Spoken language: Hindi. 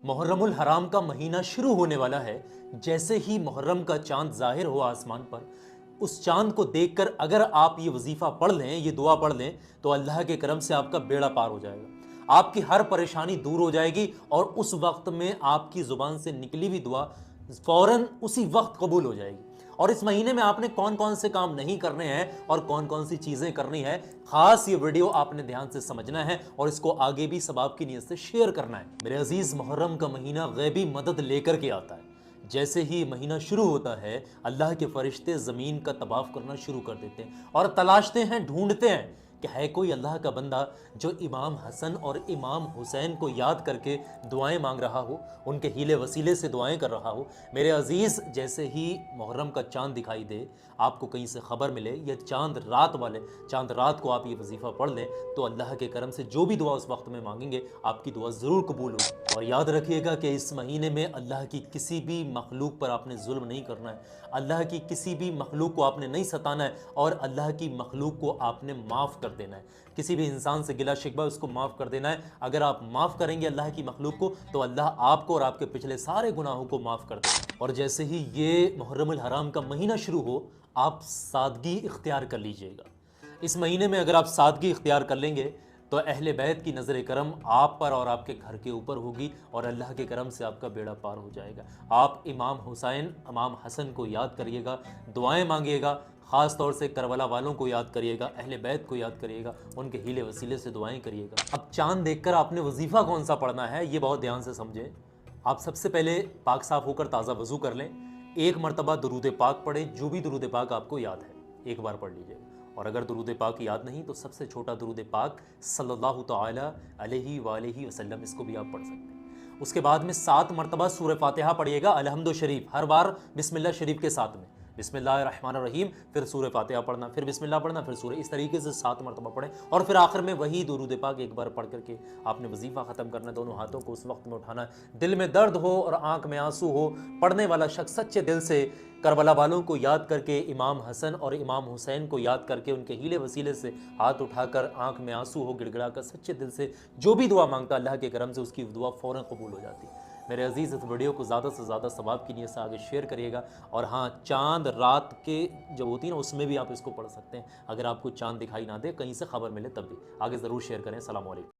मुहर्रमुल हराम का महीना शुरू होने वाला है। जैसे ही मुहर्रम का चांद जाहिर हो आसमान पर, उस चांद को देखकर अगर आप ये वजीफा पढ़ लें, ये दुआ पढ़ लें, तो अल्लाह के करम से आपका बेड़ा पार हो जाएगा। आपकी हर परेशानी दूर हो जाएगी और उस वक्त में आपकी जुबान से निकली हुई दुआ फौरन उसी वक्त कबूल हो जाएगी। और इस महीने में आपने कौन कौन से काम नहीं करने हैं और कौन कौन सी चीजें करनी है, खास ये वीडियो आपने ध्यान से समझना है और इसको आगे भी सबाब की नीयत से शेयर करना है। मेरे अजीज, मुहर्रम का महीना गैबी मदद लेकर के आता है। जैसे ही महीना शुरू होता है, अल्लाह के फरिश्ते ज़मीन का तवाफ करना शुरू कर देते हैं और तलाशते हैं, ढूंढते हैं कि है कोई अल्लाह का बंदा जो इमाम हसन और इमाम हुसैन को याद करके दुआएं मांग रहा हो, उनके हीले वसीले से दुआएं कर रहा हो। मेरे अजीज़, जैसे ही मुहर्रम का चांद दिखाई दे, आपको कहीं से खबर मिले, या चांद रात को आप ये वजीफ़ा पढ़ लें, तो अल्लाह के करम से जो भी दुआ उस वक्त में मांगेंगे, आपकी दुआ ज़रूर कबूल होगी। और याद रखिएगा कि इस महीने में अल्लाह की किसी भी मखलूक पर आपने जुल्म नहीं करना है, अल्लाह की किसी भी मखलूक को आपने नहीं सताना है और अल्लाह की मखलूक को आपने माफ़ कर देना है। किसी भी इंसान से गिला शिकवा उसको माफ़ कर देना है। अगर आप माफ़ करेंगे अल्लाह की मखलूक को, तो अल्लाह आपको और आपके पिछले सारे गुनाहों को माफ़ कर देगा। और जैसे ही ये मुहर्रमुल हराम का महीना शुरू हो, आप सादगी इख्तियार कर लीजिएगा। इस महीने में अगर आप सादगी इख्तियार कर लेंगे, तो अहले बैत की नज़र करम आप पर और आपके घर के ऊपर होगी और अल्लाह के करम से आपका बेड़ा पार हो जाएगा। आप इमाम हुसैन, इमाम हसन को याद करिएगा, दुआएं मांगिएगा, ख़ास तौर से करबला वालों को याद करिएगा, अहले बैत को याद करिएगा, उनके हीले वसीले से दुआएं करिएगा। अब चांद देखकर आपने वजीफ़ा कौन सा पढ़ना है, ये बहुत ध्यान से समझें। आप सबसे पहले पाक साफ़ होकर ताज़ा वज़ू कर लें, एक मरतबा दुरूद पाक पढ़ें। जो भी दुरूद पाक आपको याद है एक बार पढ़ लीजिएगा। और अगर दुरूद पाक याद नहीं, तो सबसे छोटा दुरूद पाक सल्लल्लाहु तआला अलैहि वालैहि वसल्लम, इसको भी आप पढ़ सकते हैं। उसके बाद में 7 मरतबा सूरह फातिहा पढ़िएगा, अलहम्दु शरीफ, हर बार बिस्मिल्लाह शरीफ के साथ में, बिस्मिल्लाहिर्रहमानिर्रहीम, फिर सूरह फातिहा पढ़ना, फिर बिस्मिल्लाह पढ़ना, फिर सूरह, इस तरीके से 7 मरतबा पढ़ें। और फिर आखिर में वही दुरूद पाक एक बार पढ़ करके आपने वजीफ़ा ख़त्म करना है। दोनों हाथों को उस वक्त में उठाना है। दिल में दर्द हो और आंख में आंसू हो, पढ़ने वाला शख्स सच्चे दिल से करबला वालों को याद करके, इमाम हसन और इमाम हुसैन को याद करके, उनके हीले वसीले से हाथ उठाकर आंख में आंसू हो, गिड़गिड़ा कर सच्चे दिल से जो भी दुआ मांगता, अल्लाह के करम से उसकी दुआ फ़ौरन कबूल हो जाती है। मेरे अजीज़, इस वीडियो को ज़्यादा से ज़्यादा सवाब की नीयत से आगे शेयर करिएगा। और हाँ, चांद रात के जब होती है ना, उसमें भी आप इसको पढ़ सकते हैं। अगर आपको चांद दिखाई ना दे, कहीं से खबर मिले, तब भी आगे ज़रूर शेयर करें। अस्सलाम वालेकुम।